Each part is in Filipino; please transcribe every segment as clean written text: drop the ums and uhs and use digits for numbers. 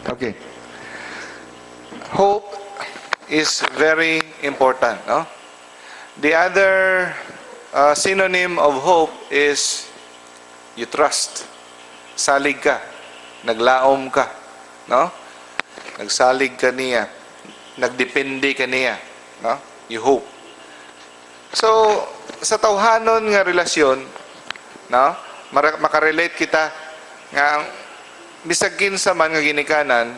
Okay. Hope is very important, no? The other synonym of hope is you trust. Salig ka, naglaom ka, no? Nagsalig ka niya, nagdepende ka niya, no? You hope. So, sa tawhanon nga relasyon, no? Makarelate kita nga bisag kinsa man nga ginikanan,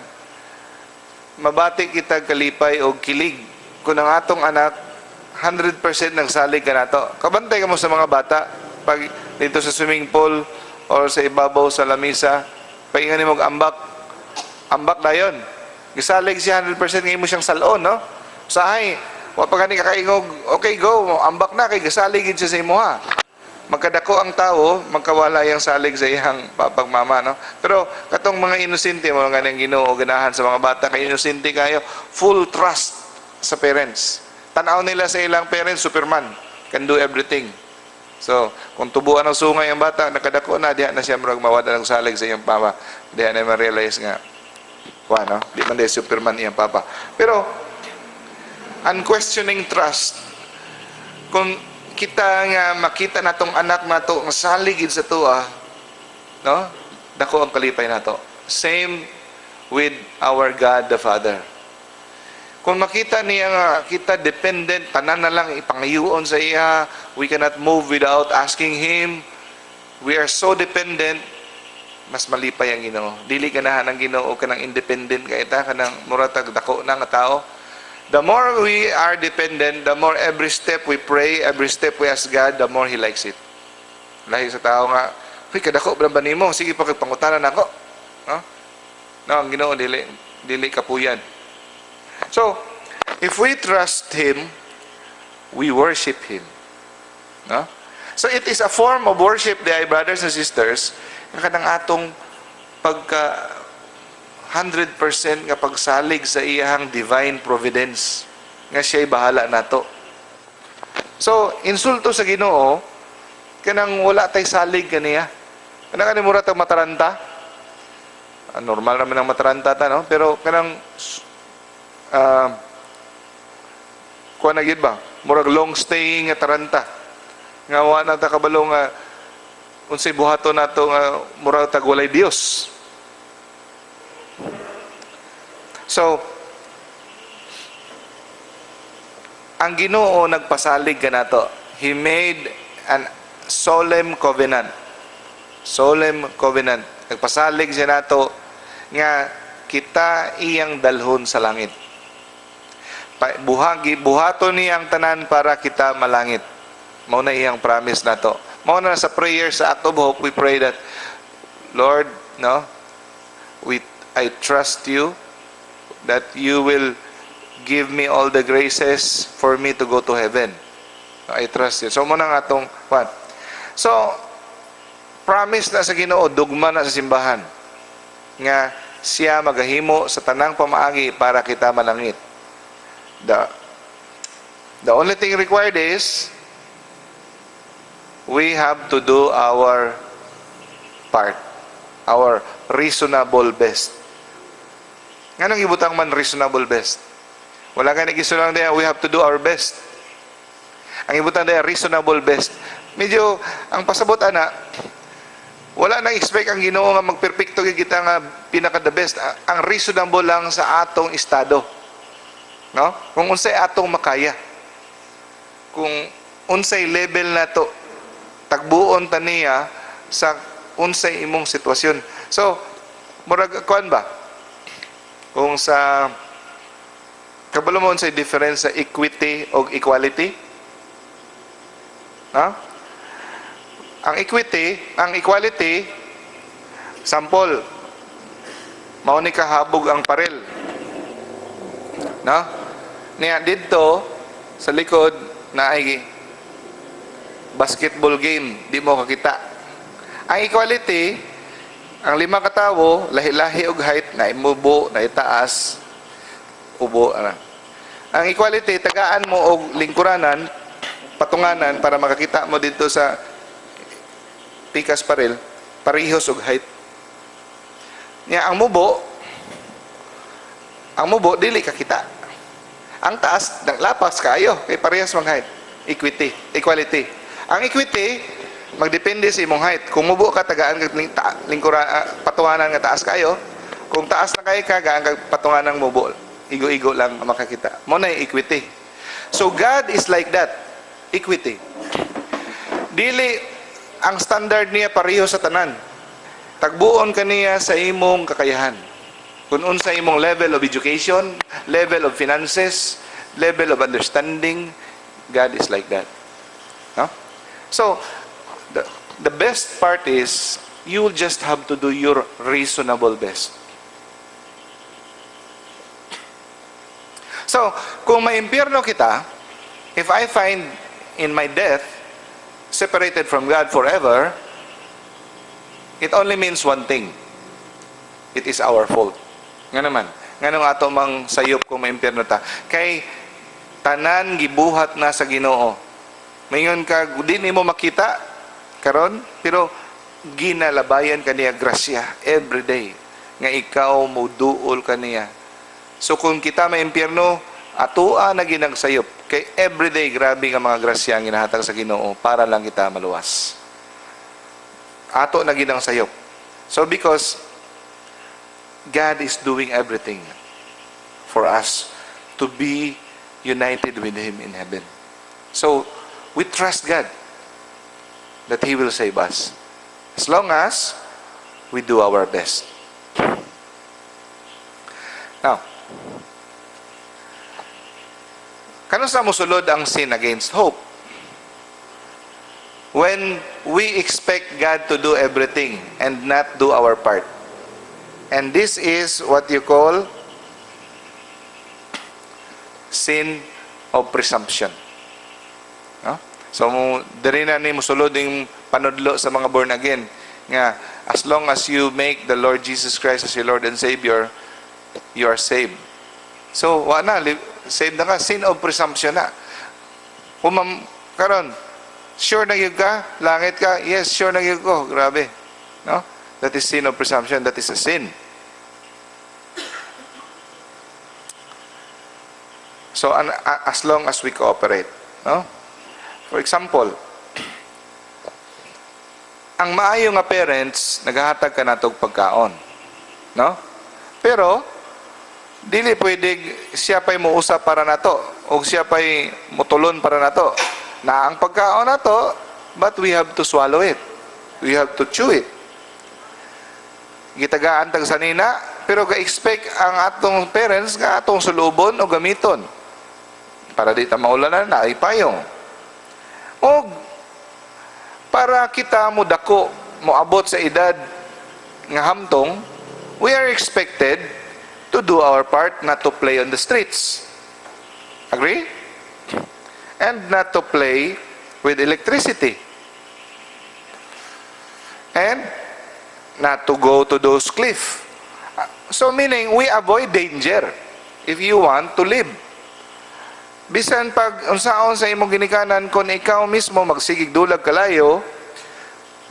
mabati kita kalipay o kilig kung ang atong anak 100% nagsalig ka nato. Kabantay ka mo sa mga bata pag dito sa swimming pool or sa ibabaw sa lamisa, paingan mo ambak dayon. Gisalig siya 100% ngayon mo siyang salon, no? Usahay, wa pa gani kakaingog, okay go, ambak na kay gisaligid siya sa imuha. Magkadako ang tao, magkawala yung salig sa iyang papagmama, no? Pero katong mga inosente mo nga nang Ginoo ganahan sa mga bata, kay inosente kayo, full trust sa parents. Tanaw nila sa ilang parents, Superman, can do everything. So, kung tubuan ng sungay ang bata, nakadako na, diha na siya murag mawada ng salig sa iyang papa. Diha na ma-realize nga, no? Di man di Superman iyang papa. Pero, unquestioning trust, kung kita nga makita natong anak nato nga saligid sa tuwa, no? Dako ang kalipay nato. Same with our God the Father. Kung makita niya nga kita dependent, tanan na lang ipangayuon sa iya, we cannot move without asking Him. We are so dependent, mas malipay ang Ginoo. Dili ganahan ang Ginoo kanang independent ka ita, kanang muratag dako na nga tao. The more we are dependent, the more every step we pray, every step we ask God, the more He likes it. Lahi sa tao nga, huy, kadako ba ni mo? Sige, pagpangutanan ako. No? No, ang Ginoo, dili kapuyan. So, if we trust Him, we worship Him. No? So, it is a form of worship, dear brothers and sisters, nga kanang atong pagka 100% nga pagsalig sa iyang divine providence nga siya'y bahala nato. So, insulto sa Ginoo kanang wala tay salig kaniya. Kanang mura tag mataranta. Normal naman ang mataranta ta, no? Pero kanang kuha na gid ba? Murag long staying nga taranta. Nga wa na ta kabalo nga unsay buhaton nato nga murag tag walay Dios. So, ang Ginoo nagpasalig ka nato. He made an solemn covenant. Solemn covenant. Nagpasalig siya nato nga kita iyang dalhon sa langit. Buhaton niya ang tanan para kita malangit. Mao na iyang promise nato. Mao na sa prayer sa Act of Hope, we pray that, Lord, no, I trust you that you will give me all the graces for me to go to heaven. I trust you. So, muna nga itong, what? So, promise na sa Ginoo, dugma na sa simbahan, nga siya magahimo sa tanang pamaagi para kita malangit. The only thing required is, we have to do our part, our reasonable best. Anong ibutang man reasonable best? Wala ka nagisulang din, we have to do our best. Ang ibutang din, reasonable best. Medyo, ang pasabot ana, wala nang expect ang Ginoo nga magperpekto kita nga pinaka the best. Ang reasonable lang sa atong estado. No? Kung unsay atong makaya. Kung unsay level na to, tagbuon ta niya sa unsay imong sitwasyon. So, murag kuan ba? Kung sa kabalo mo unsay difference sa equity o equality? No? Ang equality, sample, mao ni kahabog ang parel. No? Niya dito sa likod na ay basketball game, di mo kakita. Ang equality, ang 5 katawo, lahi-lahi og height, na imubo, na itaas, ubo. Ang equality, tagaan mo og lingkuranan, patunganan, para makakita mo dito sa pikas paril, parehos og height. Niya, ang mubo, Ang mubo dili ka kita. Ang taas lapas kayo kay parehas mang height. Equality. Ang equity magdepende sa imong height. Kung mubo ka tagaan ka patuhanan nga taas kayo, kung taas na kayo ka gaan kag patungan ng mubo, igo-igo lang makakita. Mo na equity. So God is like that. Equity. Dili ang standard niya pareho sa tanan. Tagbuon kaniya sa imong kakayahan. Kung unsa imong level of education, level of finances, level of understanding, God is like that. No? So, the best part is, you will just have to do your reasonable best. So, kung maimpyerno kita, if I find in my death, separated from God forever, it only means one thing. It is our fault. Nga naman. Nga nung ato mang sayop kung maimpyerno ta. Kay tanan gibuhat na sa Ginoo. Mayon ka, di mo makita karon, pero ginalabayan kaniya grasya every day. Nga ikaw mo duol kaniya. So kung kita maimpyerno, atoa na ginagsayop. Kay everyday, grabe nga mga grasya ang ginahatag sa Ginoo para lang kita maluwas. Ato na ginang sayop. So because God is doing everything for us to be united with Him in heaven. So we trust God that He will save us as long as we do our best. Now, kano sa mosulod ang sin against hope? When we expect God to do everything and not do our part. And this is what you call sin of presumption. No? So, diri na ni mosulod yung panudlo sa mga born again. Nga, as long as you make the Lord Jesus Christ as your Lord and Savior, you are saved. So, saved na ka. Sin of presumption na. Karon, sure na yun ka? Langit ka? Yes, sure na yun ko. Grabe. No? That is sin of presumption. That is a sin. So, as long as we cooperate. No? For example, ang maayo nga parents, naghahatag ka natog pagkaon. No? Pero, dili pwede siya pa'y muusap para nato o siya pa'y mutulon para nato. Na ang pagkaon nato, but we have to swallow it. We have to chew it. Gitagaan tag sanina, pero ga-expect ang atong parents nga atong sulubon o gamiton. Para di ta maulanan na ipayong. O para kita mo dako, mo abot sa edad nga hamtong, we are expected to do our part, not to play on the streets. Agree? And not to play with electricity. And not to go to those cliffs. So meaning, we avoid danger if you want to live. Bisan pag unsaon sa imong ginikanan kung ikaw mismo magsigig dulag kalayo,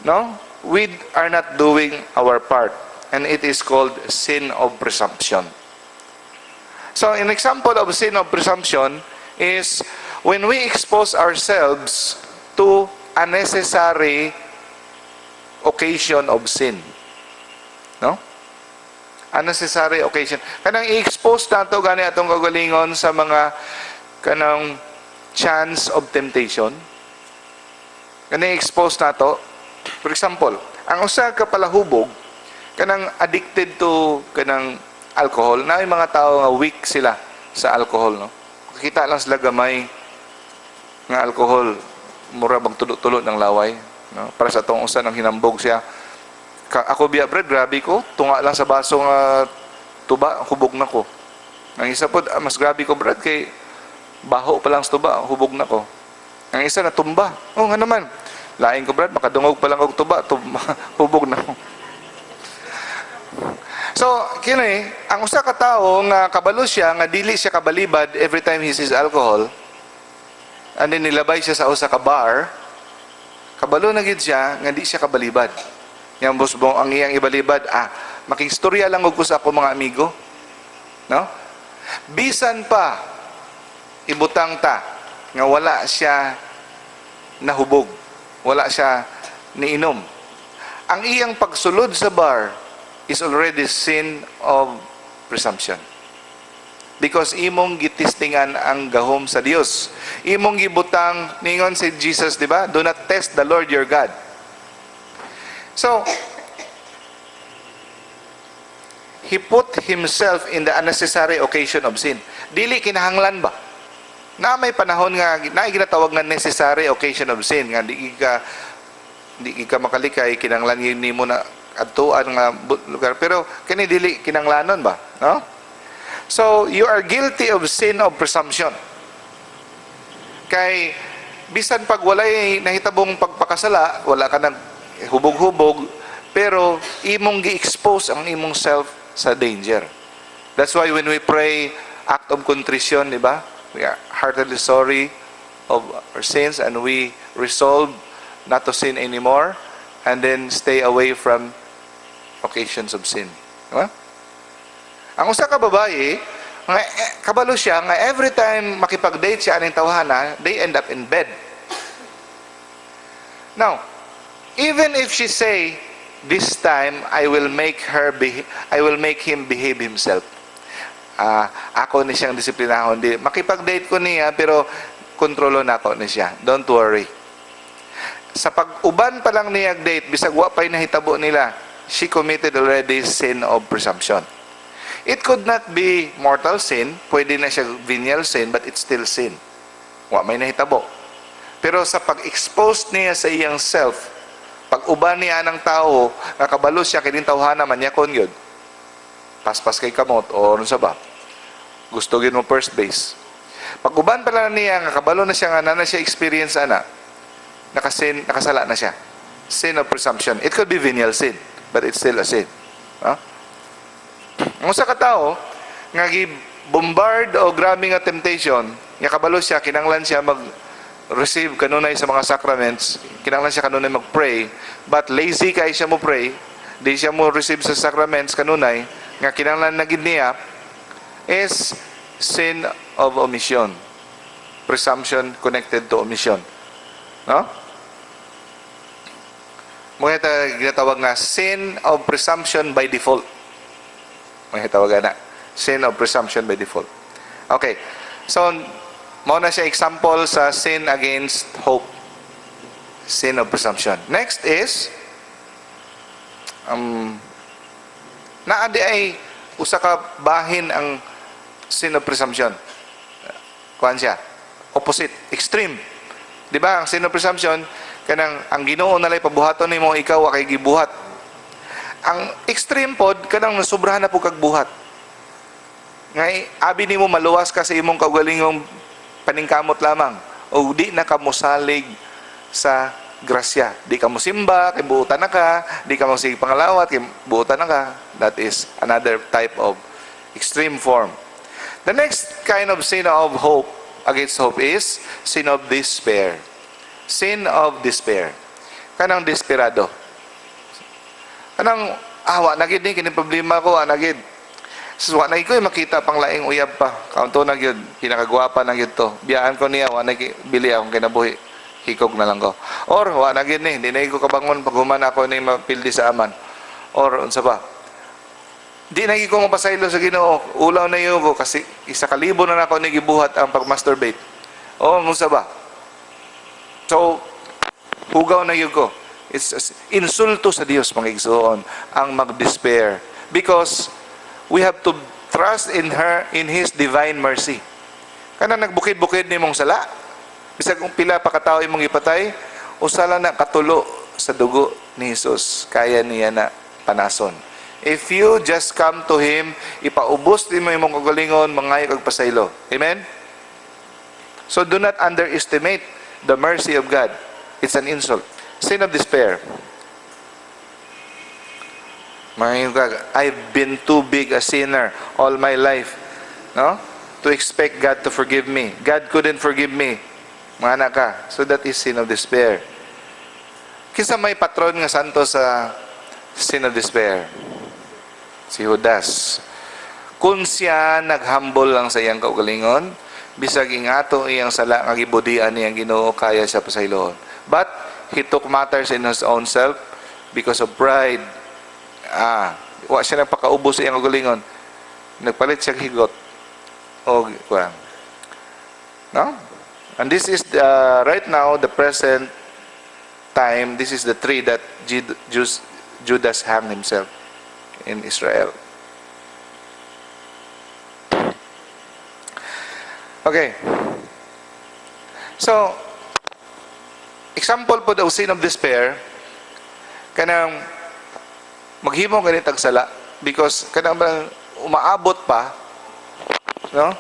no? We are not doing our part. And it is called sin of presumption. So, an example of sin of presumption is when we expose ourselves to unnecessary occasion of sin. No? Unnecessary occasion. Kanang i-expose nato gani atong kagalingon sa mga kanang chance of temptation. Kanang i-expose nato. For example, ang usa ka palahubog kanang addicted to kanang alcohol, na yung mga tao nga weak sila sa alcohol, no? Kita lang sila gamay nga alcohol, mura bang tulo-tulo ng laway, no? Para sa tong usa nang hinambog siya. Ako biya bread, grabe ko, tunga lang sa baso nga tuba, hubog na ko. Ang isa po, mas grabe ko bread kay baho pa lang sa tuba, hubog na ko. Ang isa natumba. Oh, nga naman. Lain ko bread, makadungog pa lang og tuba, hubog na ko. So, kini, ang usa ka tawo nga kabalo siya nga dili siya kabalibad every time he sees alcohol. And then nilabay siya sa usa ka bar. Kabalo na gid siya nga di siya kabalibad. Yang busbong ang iyang ibalibad, makigstorya lang og ko sa ako mga amigo. No? Bisan pa ibutang ta nga wala siya nahubog, wala siya niinom. Ang iyang pagsulod sa bar is already sin of presumption. Because imong gitistingan ang gahom sa Dios. Imong gibutang, ningon si Jesus, di ba? Do not test the Lord your God. So, he put himself in the unnecessary occasion of sin. Dili kinahanglan ba? Na may panahon nga, na ginatawag nga necessary occasion of sin, nga di ka makalikay, kinanglan yun mo na adtuan nga lugar. Pero, kini dili kinanglanon ba? No? So, you are guilty of sin of presumption. Kay, bisan pag walay nahitabong pagpakasala, wala ka nang hubog-hubog, pero imong gi-expose ang imong self sa danger. That's why when we pray act of contrition, di ba? We are heartily sorry of our sins and we resolve not to sin anymore and then stay away from occasions of sin. Di ba? Ang usa ka babae, kabalo siya nga every time makipag-date siya aning tawhana, they end up in bed. Now, even if she say, this time I will make him behave himself. Ako ni siyang disiplinahon. Makipag-date ko niya pero kontrolo na ako ni siya. Don't worry. Sa pag-uban pa lang niya date, bisag wa pa'y nahitabo nila, she committed already sin of presumption. It could not be mortal sin, pwede na siya venial sin, but it's still sin. Wa may nahitabo. Pero sa pag-expose niya sa iyang self, pag-uban niya ng tao, nakabalo siya, kining tawhana man niya kon yun. Paspas kay kamot, o ano sa ba? Gusto gin mo first base. Pag-uban pala niya, nakabalo na siya, nga na siya experience, nakasala na siya. Sin of presumption. It could be venial sin, but it's still a sin. Ang sa katao, nga bombard o grabe nga temptation, nga kabalo siya, kinanglan siya receive kanunay sa mga sacraments, kinanglan siya kanunay mag-pray, but lazy kay siya mo pray, di siya mo receive sa sacraments kanunay, nga kinanglan na gid niya, is sin of omission. Presumption connected to omission. No? Mga ginatawag nga, sin of presumption by default. Mga tawag na, sin of presumption by default. Okay. So, mauna siya example sa sin against hope. Sin of presumption. Next is, naadi ay usa ka bahin ang sin of presumption. Kuan siya. Opposite. Extreme. Di ba? Ang sin of presumption, kanang ang Ginoo nalay pabuhaton nimo ikaw wa kay gibuhat. Ang extreme pod kanang nasubrahan na po kag buhat. Ngay abi nimo maluwas ka sa imong kaugalingong paningkamot lamang o di na ka mosalig sa grasya. Di ka mo simba, kay buutan na ka, di ka mo sige pangalawat, kay buutan na ka. That is another type of extreme form. The next kind of sin of hope against hope is sin of despair. Sin of despair. Kanang desperado. Kanang wa na gid ni kini problema ko, na gid. So, wa na ko makita pang laing uyab pa. Kaunto na gyud, kinakagwapa na gyud to. Biyaan ko niya, wa na bili akong kinabuhi. Hikog na lang ko. Or wa na gid ni, di na ko kabangon pag human ako ni mapildi sa aman. Or unsa ba? Di na ko mapasaylo sa Ginoo. Ulaw na yo ko kasi 1,000 na nako ni gibuhat ang pag-masturbate. O unsa ba? So, hugaw na yo ko. It's insulto sa Dios mga igsoon ang mag-despair because we have to trust in His divine mercy. Kana nagbukid-bukid nimong sala, bisag kung pila pa katao imong ipatay, usala na katulo sa dugo ni Jesus, kaya niya na panason. If you just come to Him, ipaubos nimo imong kagalingon, mangayo kag pasaylo. Amen? So do not underestimate the mercy of God. It's an insult. Sin of despair. I've been too big a sinner all my life, no? To expect God to forgive me. God couldn't forgive me. Mga anak ka. So that is sin of despair. Kisa may patron nga santo sa sin of despair. Si Judas. Kung siya naghambol lang sa iyang kaugalingon, bisag ingato iyang sala nga gibudian niyang Ginoo, kaya siya pasayloon. But he took matters in his own self because of pride. Wa siya nagpakaubos sa iyang kaugalingon. Nagpalit siya higot. O kuan. No? And this is right now the present time. This is the tree that Judas hanged himself in Israel. Okay. So, example po daw sin of despair, kanang maghimo ganitag sala because kanang umaabot pa, no?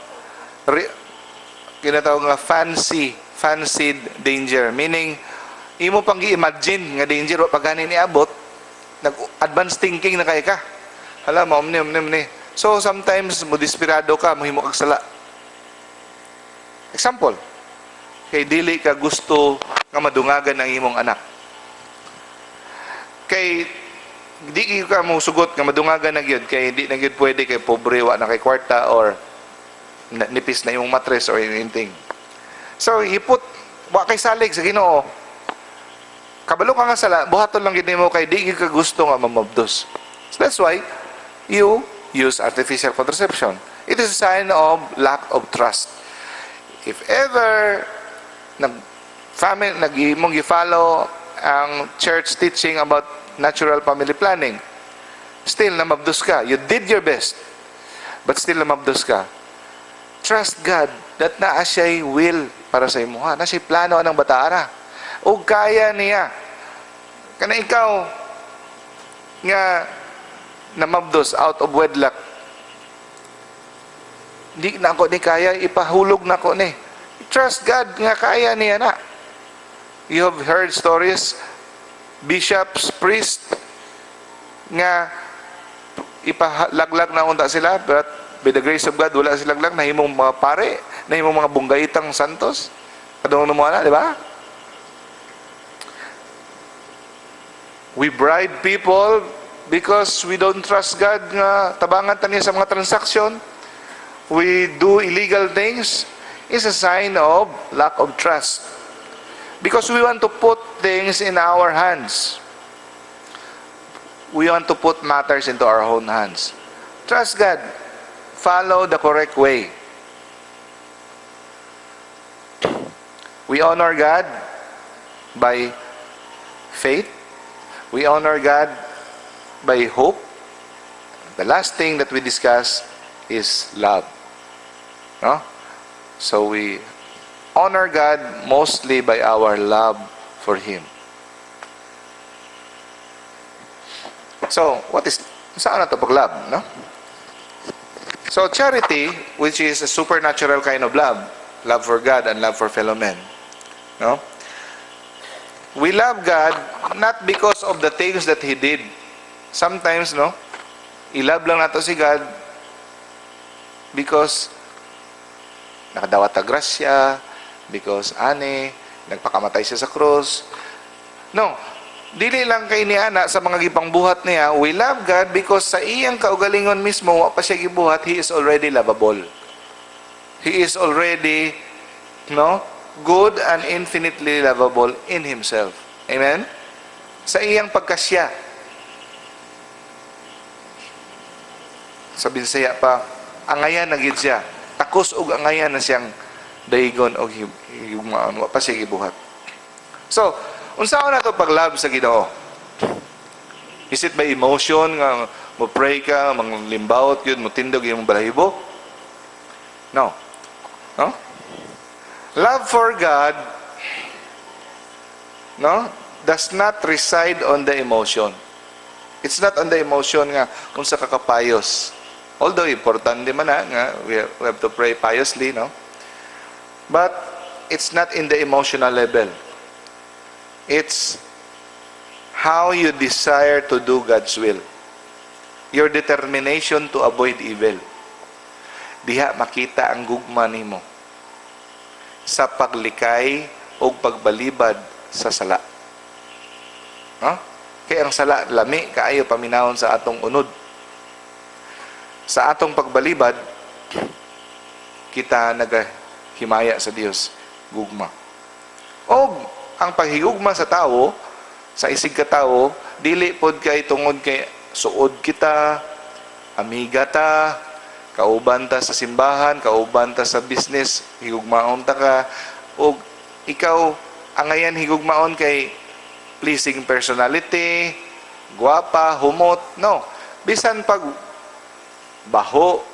Kinatawag nga fancied danger, meaning imo pang gi-imagine nga danger wa pagani niabot, nag-advance thinking na kay ka. Hala, maomni. So sometimes mo desperado ka, mohimo kag sala. Example, kay dili ka gusto nga madungagan ang imong anak. Kay di ka mo sugot nga madungagan na gyud, kay di na gyud pwede, kay pobre, wa na kay kwarta, or nipis na yung mattress or anything. So wa kay salig sa Ginoo. Kabalo ka nga sala, buhaton lang gid nimo kay di ka gusto nga mamabdos. So that's why you use artificial contraception. It is a sign of lack of trust. If ever nag-imong i-follow ang church teaching about natural family planning, still namabdos ka. You did your best, but still namabdos ka. Trust God that naa siya'y will para sa imuha. Na siya'y plano anang bataara. O kaya niya. Kana ikaw nga namabdos out of wedlock, di na ako ni kaya, ipahulog na ako ni. Trust God nga kaya niya na. You have heard stories, bishops, priests, nga ipalaglag na unta sila, but by the grace of God, wala silang laglag, nahimong mga pare, nahimong mga bunggaitang santos. Kadong numuha na, di ba? We bribe people because we don't trust God nga tabangan taniya sa mga transaksyon. We do illegal things, is a sign of lack of trust. Because we want to put things in our hands. We want to put matters into our own hands. Trust God. Follow the correct way. We honor God by faith. We honor God by hope. The last thing that we discuss is love. No? So we honor God mostly by our love for Him. So, saan na ito pag-love? No? So, charity, which is a supernatural kind of love for God and love for fellow men. No? We love God not because of the things that He did. Sometimes, no? I-love lang nato si God because nakadawat ta grasya, because nagpakamatay siya sa krus. No, dili lang kay niana sa mga gipang buhat niya. We love God because sa iyang kaugalingon mismo, wa pa siya gibuhat, He is already lovable. He is already, good and infinitely lovable in Himself. Amen? Sa iyang pagkasya. Sa Binsaya pa, angayan na gid siya. Takos og angayan na siyang daigon og higugmaon, wa pa siya gibuhat. So, unsaon nato pag-love sa Ginoo? Is it by emotion nga mo pray ka, manglimbawot yun, mo tindog imong balahibo? No. No? Love for God, does not reside on the emotion. It's not on the emotion nga unsa ka kapayos. Although important di man nga we have to pray piously, but it's not in the emotional level. It's how you desire to do God's will. Your determination to avoid evil. Diha makita ang gugma nimo sa paglikay o pagbalibad sa sala. Kaya ang sala lami kaayo paminawon sa atong unod. sa atong pagbalibad, kita nagahimaya sa Dios gugma. O ang paghigugma sa tao, sa isig ka tao, dili pod kay tungod kay suod kita, amiga ta, kauban ta sa simbahan, kauban ta sa business, higugmaon ta ka, o ikaw angayan higugmaon kay pleasing personality, guwapa, humot. No. Bisan pag baho,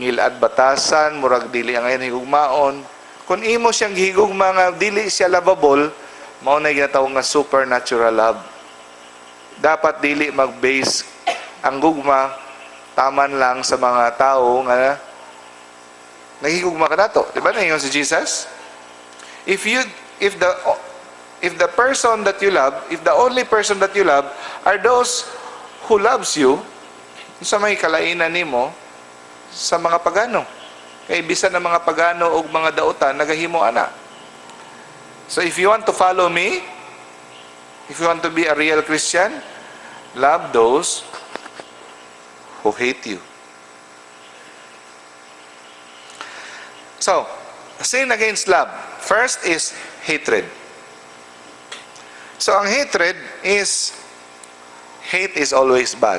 ngilad batasan, murag dili angayan higugmaon. Kung imo siyang higugma nga dili siya lovable, mao na ginatawag nga supernatural love. Dapat dili mag-base ang gugma taman lang sa mga tao nga nagigugma ka nato. Di ba na si Jesus? If the person that you love, if the only person that you love are those who loves you, sa may kalainan nimo sa mga pagano. Kay bisan ng mga pagano o mga dautan nagahimo ana. So if you want to follow me, if you want to be a real Christian, love those who hate you. So, sin against love. First is hatred. So ang hatred is, hate is always bad.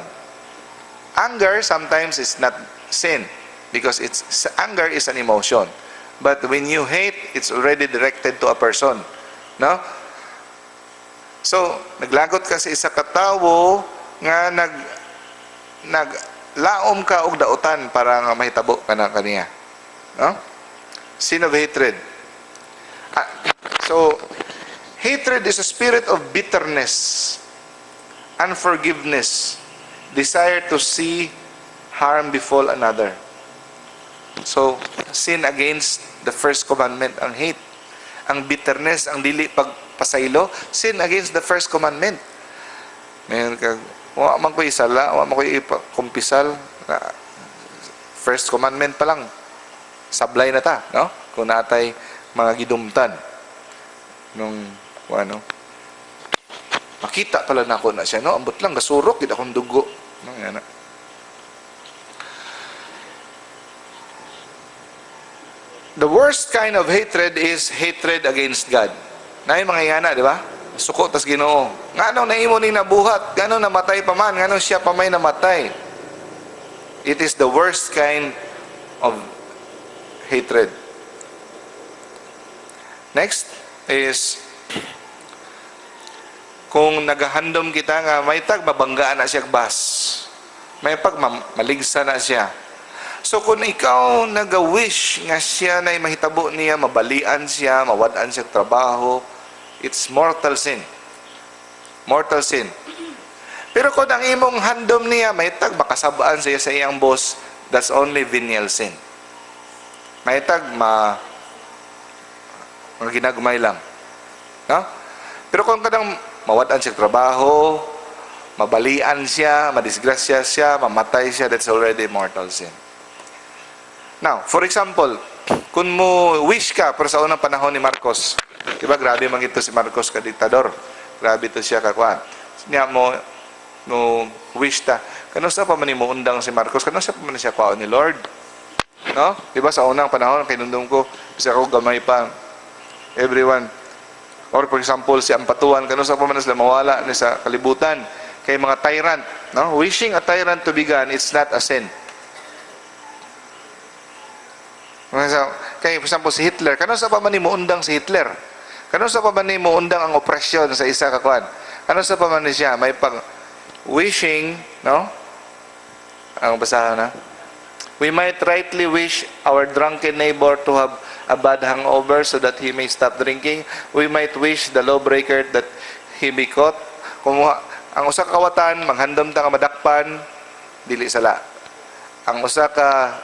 Anger sometimes is not sin because anger is an emotion. But when you hate, it's already directed to a person. No? So, naglagot ka sa isa ka tawo nga naglaom ka og dautan para nga mahitabo ka na kaniya. No? Sin of hatred. So, hatred is a spirit of bitterness, unforgiveness, desire to see harm befall another. So, sin against the first commandment, ang hate. Ang bitterness, ang dili pagpasaylo, sin against the first commandment. Mayroon ka, wa man ko isala, wa man ko kumpisal. First commandment pa lang, sablay na ta, no? Kung natay mga gidumtan. Nung, ano, makita pala na ako na siya, no? Ambot lang, gasurok, hindi akong dugo. No, yan na. The worst kind of hatred is hatred against God. Na yung mga yana, di ba? Suko tas Ginoo. Ngano na imo ning nabuhat, ngano namatay pa man, ngano siya pa may namatay. It is the worst kind of hatred. Next is kung nagahandom kita nga may tag mabanggaan na siya bas. May pag maligsa na siya. So kung ikaw nag-wish nga siya na mahitabo niya, mabalian siya, mawadaan siya trabaho, it's mortal sin. Mortal sin. Pero kung ang imong handom niya, mahitag makasabaan siya sa iyang boss, that's only venial sin. Mahitag ginagmay lang. No? Pero kung kadang mawadaan siya trabaho, mabalian siya, madisgrasya siya, mamatay siya, that's already mortal sin. Now, for example, kung mo wish ka para sa unang panahon ni Marcos, diba grabe man ito si Marcos ka diktador, grabe ito siya kakuan. Niya mo wish ta, kano sa pa man mo undang si Marcos, kano sa pa man siya kuan ni Lord, no? Diba sa unang panahon kinundong ko, bisa ko gamay pa everyone. Or for example si Ampatuan, kano sa pa man sila mawala ni sa kalibutan kay mga tyrant, no? Wishing a tyrant to be gone, it's not a sin. Kaya for example si Hitler, kano sa pa man mo undang si Hitler? Kano sa pa man mo undang ang opresyon sa isa ka kuan? Kano sa pa man siya may pag wishing, no? Ang basahan na. We might rightly wish our drunken neighbor to have a bad hangover so that he may stop drinking. We might wish the lawbreaker that he be caught. Kung ang usa ka kawatan manghandom ta nga madakpan, dili sala. Ang usa ka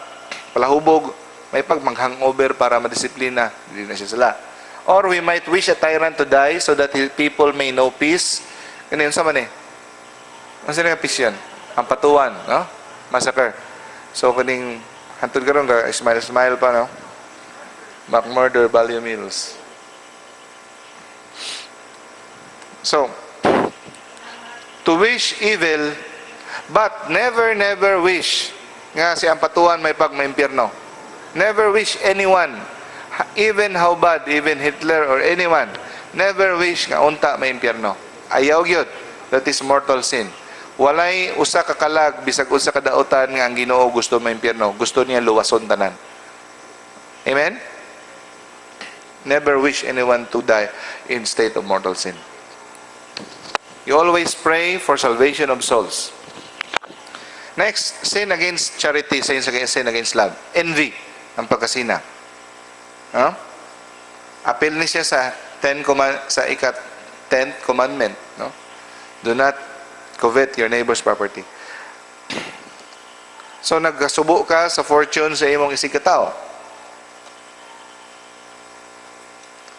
palahubog may pag mang-hangover para madisiplina, dili na siya sala. Or we might wish a tyrant to die so that people may know peace. Ganyan sa man eh. Ano sila nga peace yan? Ang patuan, no? Massacre. So, kaning hantod karon ka, smile pa, no? McMurder, Value Mills. So, to wish evil, But never wish nga si ampatuan may pagmaimpyerno. Never wish anyone, even how bad, even Hitler or anyone, never wish nga unta may impyerno. Ayaw gyud. That is mortal sin. Walay usa ka kalag bisag usa ka daotan nga ang Ginoo gusto may impyerno. Gusto niya luwason tanan. Amen? Never wish anyone to die in state of mortal sin. You always pray for salvation of souls. Next, sin against charity, sin against love. Envy, ang pagkasina. Huh? Appeal ni siya sa 10th commandment. No? Do not covet your neighbor's property. So, nagkasubo ka sa fortune sa imong isigkatao.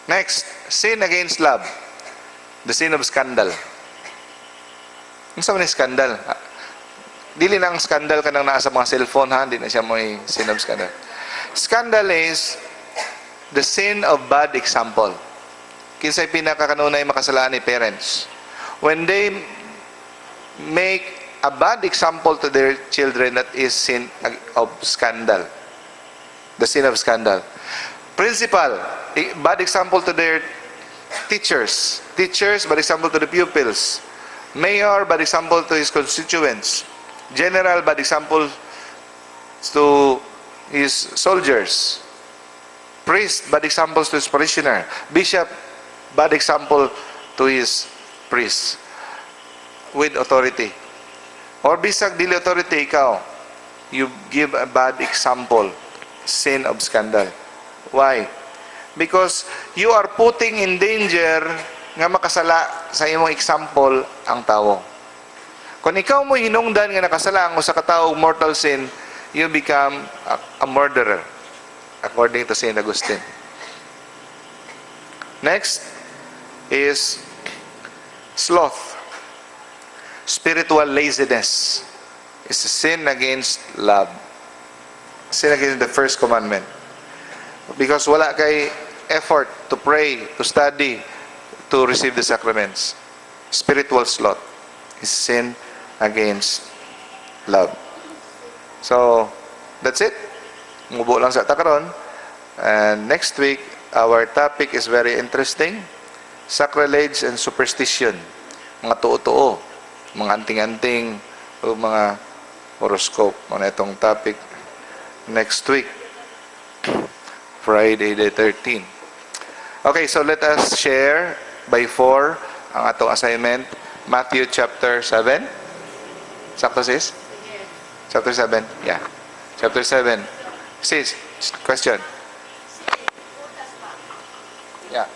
Next, sin against love. The sin of scandal. Ano sa mga scandal? Dili na ang scandal ka nang nasa mga cellphone, ha? Hindi na siya may sin of scandal. Scandal is the sin of bad example. Kinsay pinakakanunay makasalaan ni parents. When they make a bad example to their children, that is sin of scandal. The sin of scandal. Principal, bad example to their teachers. Teachers, bad example to the pupils. Mayor, bad example to his constituents. General, bad example to his soldiers. Priest, bad examples to his parishioner. Bishop, bad example to his priest. With authority. Or bisag dili authority, ikaw, you give a bad example. Sin of scandal. Why? Because you are putting in danger nga makasala sa imong example ang tao. Kung ikaw mo hinungdan nga nakasala ang usa ka tawo mortal sin, you become a murderer, according to Saint Augustine. Next is sloth. Spiritual laziness is a sin against love. Sin against the first commandment. Because wala kay effort to pray, to study, to receive the sacraments. Spiritual sloth is sin against love. So, that's it. Mubo lang sa takaron. And next week, our topic is very interesting. Sacrilege and superstition. Mga tuo-tuo. Mga anting-anting o mga horoscope. Mga itong topic next week. Friday the 13th. Okay, so let us share by 4 ang atong assignment. Matthew chapter 7. Sakto sis? Chapter 7? Yeah. Chapter 7. Sis, question. Yeah.